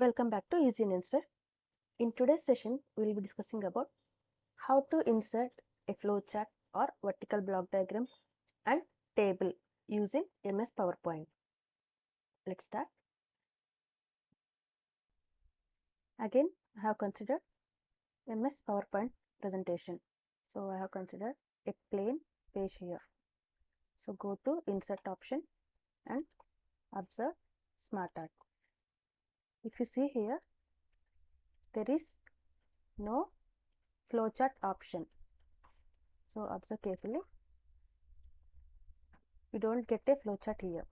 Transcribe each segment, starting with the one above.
Welcome back to Easy and Answer. In today's session, we will be discussing about how to insert a flowchart or vertical block diagram and table using MS PowerPoint. Let's start. Again, I have considered MS PowerPoint presentation. So I have considered a plain page here. So go to Insert option and observe Smart Art. If you see here, there is no flowchart option. So observe carefully. You don't get a flowchart here.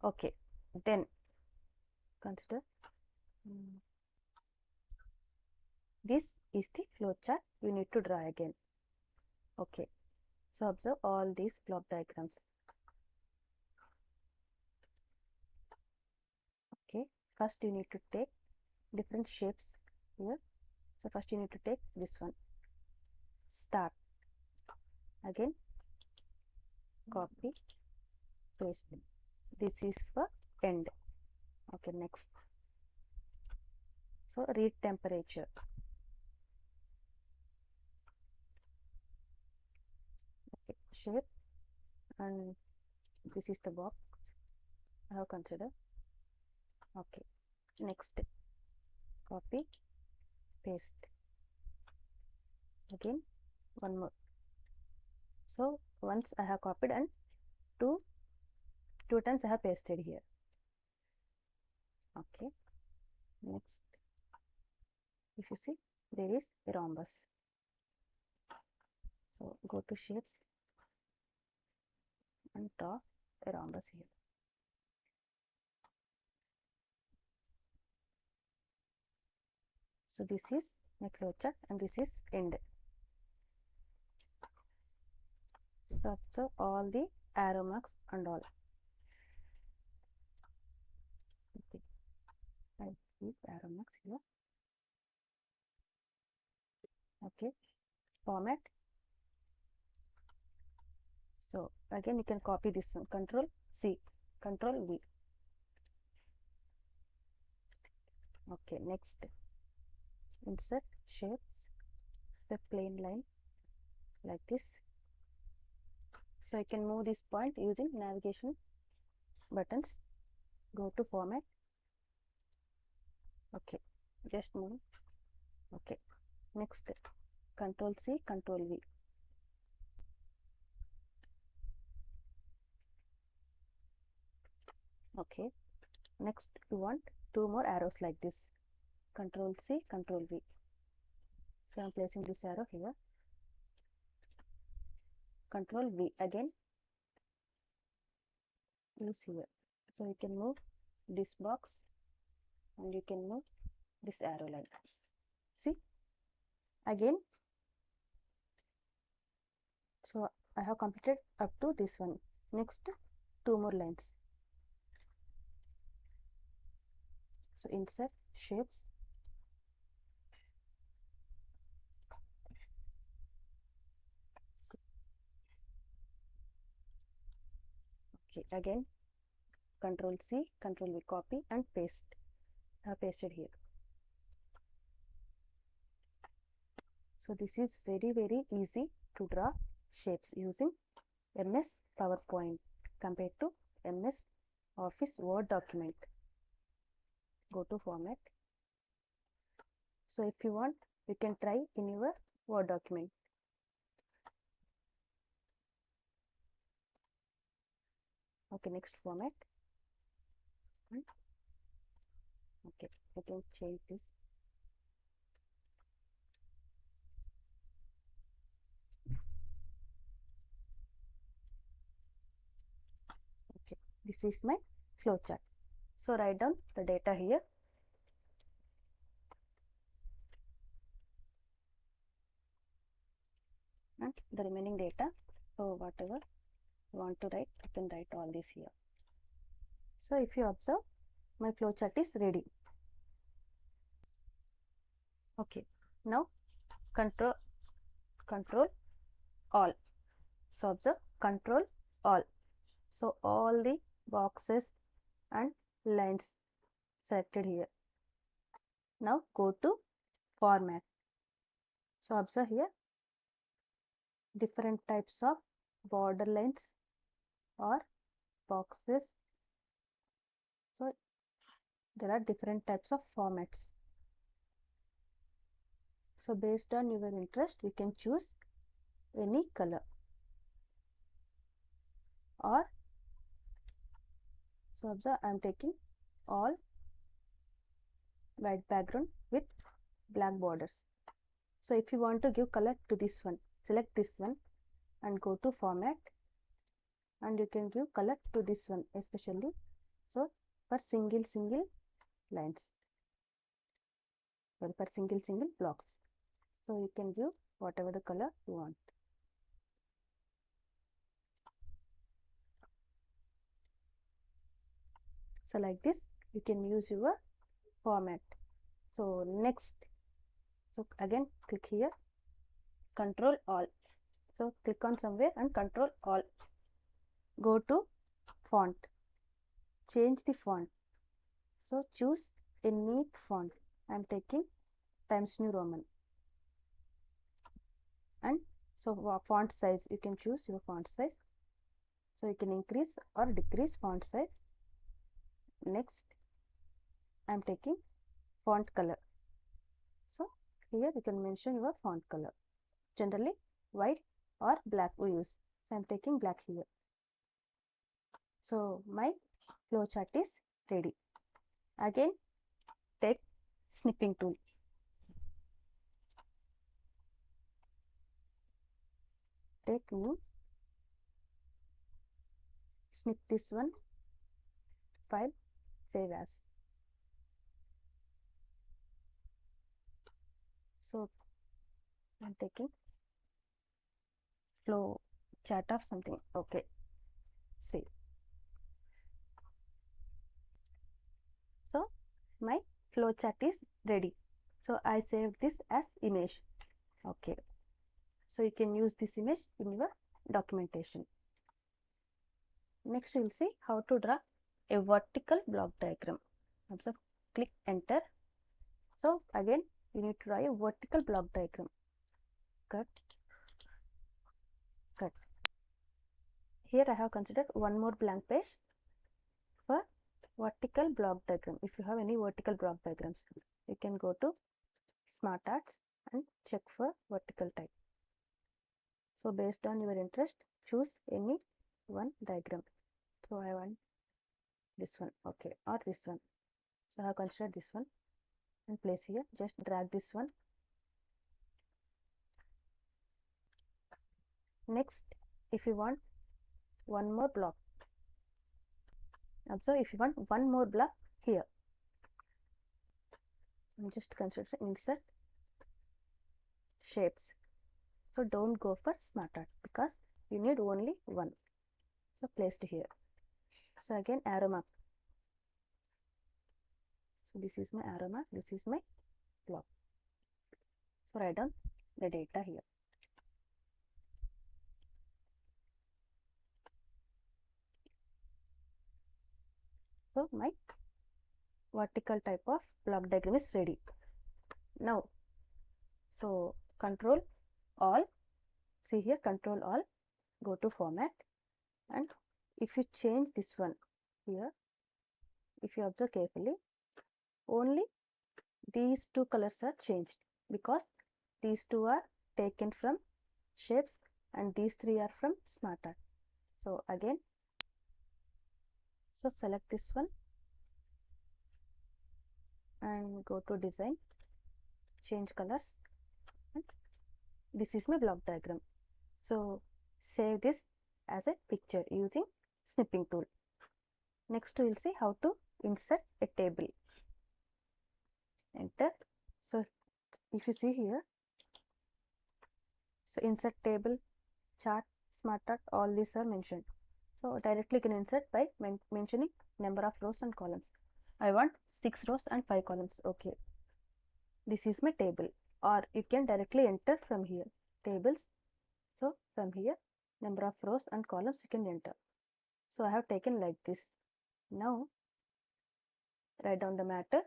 Okay, then consider this is the flowchart you need to draw again. Okay, so observe all these block diagrams. Okay, first you need to take different shapes here. So first you need to take this one, start. Again, copy, paste. This is for end. Okay, next. So read temperature. Okay, shape, and this is the box I have considered. Okay, next, copy, paste. Again, one more. So once I have copied and two times I have pasted here. Okay, next, if you see, there is a rhombus. So go to shapes and draw a rhombus here. So this is my flowchart and this is end. So observe all the arrow marks and all. Okay, I keep arrow marks here. Okay, format. So again you can copy this one, Control C, Control V. Okay, next, insert shapes, the plain line like this. So I can move this point using navigation buttons. Go to format. Okay, just move. Okay, next, Control C, Control V. Okay, next you want two more arrows like this, Control C, Control V. So I'm placing this arrow here, Control V. Again use here. So you can move this box and you can move this arrow line. See, again, so I have completed up to this one. Next, two more lines. So insert shapes. Okay, again, Control C, Control V, copy and paste. I have pasted here. So this is very easy to draw shapes using MS PowerPoint compared to MS Office Word document. Go to format. So if you want, you can try in your Word document. Okay, next format. Okay, I can change this. Okay, this is my flowchart. So write down the data here. And the remaining data, so whatever you want to write, you can write all this here. So if you observe, my flowchart is ready. Okay, now control all. So observe Control all. So all the boxes and lines selected here. Now go to format. So observe here different types of border lines or boxes. So there are different types of formats. So based on your interest, we can choose any color, or so observe I am taking all white background with black borders. So if you want to give color to this one, select this one and go to format, and you can give color to this one, especially so for single lines or for single blocks. So you can give whatever the color you want. So like this you can use your format. So next, so again click here, control all. So click on somewhere and control all. Go to font, change the font. So choose a neat font. I am taking Times New Roman. And so font size, you can choose your font size. So you can increase or decrease font size. Next, I am taking font color. So here you can mention your font color. Generally white or black we use. So I am taking black here. So my flowchart is ready. Again take snipping tool. Take new, snip this one, file, save as. So I'm taking flow chart of something. Okay, save. So my flow chart is ready. So I saved this as image. Okay, so you can use this image in your documentation. Next we will see how to draw a vertical block diagram. So click enter. So again you need to draw a vertical block diagram. Cut, cut. Here I have considered one more blank page for vertical block diagram. If you have any vertical block diagrams, you can go to Smart Arts and check for vertical type. So based on your interest, choose any one diagram. So I want this one, okay, or this one. So I have considered this one and place here. Just drag this one. Next, if you want one more block, so if you want one more block here, I'm just considering insert shapes. So don't go for Smart Art because you need only one. So placed here. So again arrow mark. So this is my arrow mark, this is my block. So write down the data here. So my vertical type of block diagram is ready. Now, so control all, see here control all, go to format, and if you change this one here, if you observe carefully, only these two colors are changed because these two are taken from shapes and these three are from Smart Art. So again, so select this one and go to design, change colors, and this is my block diagram. So save this as a picture using snipping tool. Next we will see how to insert a table. Enter. So if you see here, so insert table, chart, smart chart, all these are mentioned. So directly you can insert by mentioning number of rows and columns. I want 6 rows and 5 columns. Okay, this is my table. Or you can directly enter from here, tables. So from here, number of rows and columns you can enter. So I have taken like this. Now write down the matter.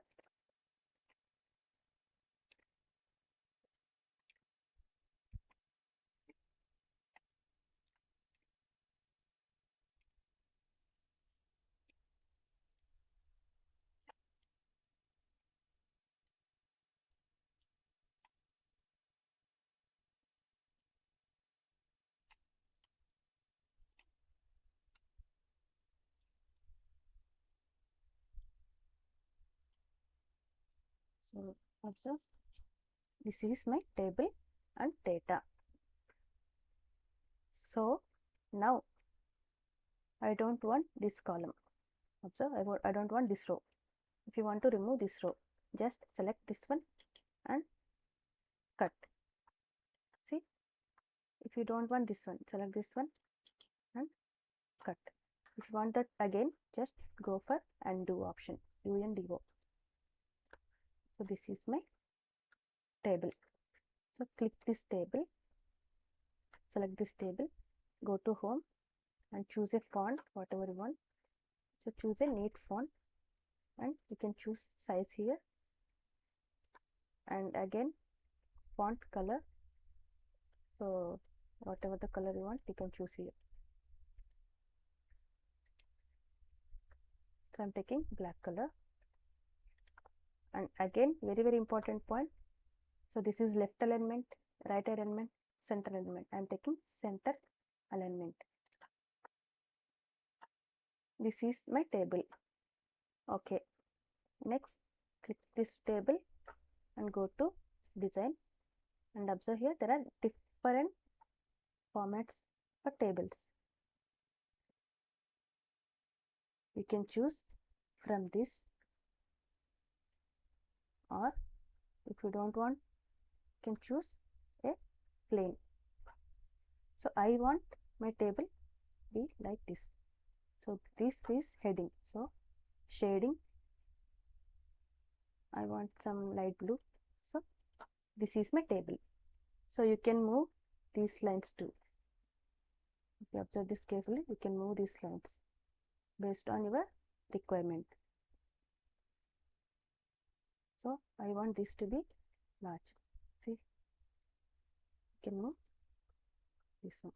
So observe, this is my table and data. So now I don't want this column. Observe, I don't want this row. If you want to remove this row, just select this one and cut. See, if you don't want this one, select this one and cut. If you want that again, just go for undo option, UNDO. So this is my table. So click this table, select this table, go to home and choose a font, whatever you want. So choose a neat font and you can choose size here, and again font color. So whatever the color you want, you can choose here. So I'm taking black color. And again, very important point. So this is left alignment, right alignment, center alignment. I'm taking center alignment. This is my table. Okay. Next, click this table and go to design, and observe here there are different formats for tables. You can choose from this, or if you don't want, you can choose a plain. So I want my table be like this. So this is heading. So shading, I want some light blue. So this is my table. So you can move these lines too. If you observe this carefully, you can move these lines based on your requirement. So I want this to be large. See, you can move this one.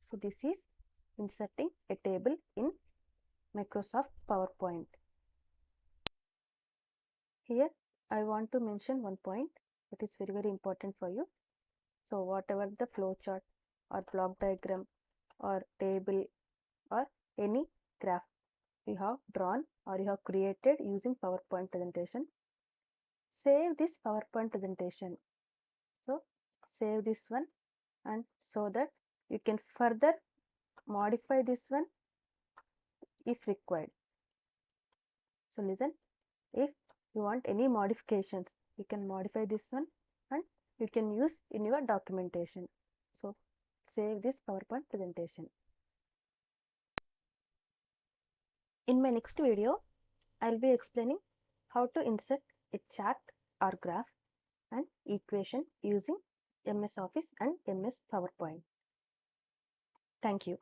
So this is inserting a table in Microsoft PowerPoint. Here I want to mention one point that is very important for you. So whatever the flowchart or block diagram or table or any graph you have drawn or you have created using PowerPoint presentation, save this PowerPoint presentation. So save this one, and so that you can further modify this one if required. So listen, if you want any modifications, you can modify this one and you can use in your documentation. So save this PowerPoint presentation. In my next video, I'll be explaining how to insert a chart or graph and equation using MS Office and MS PowerPoint. Thank you.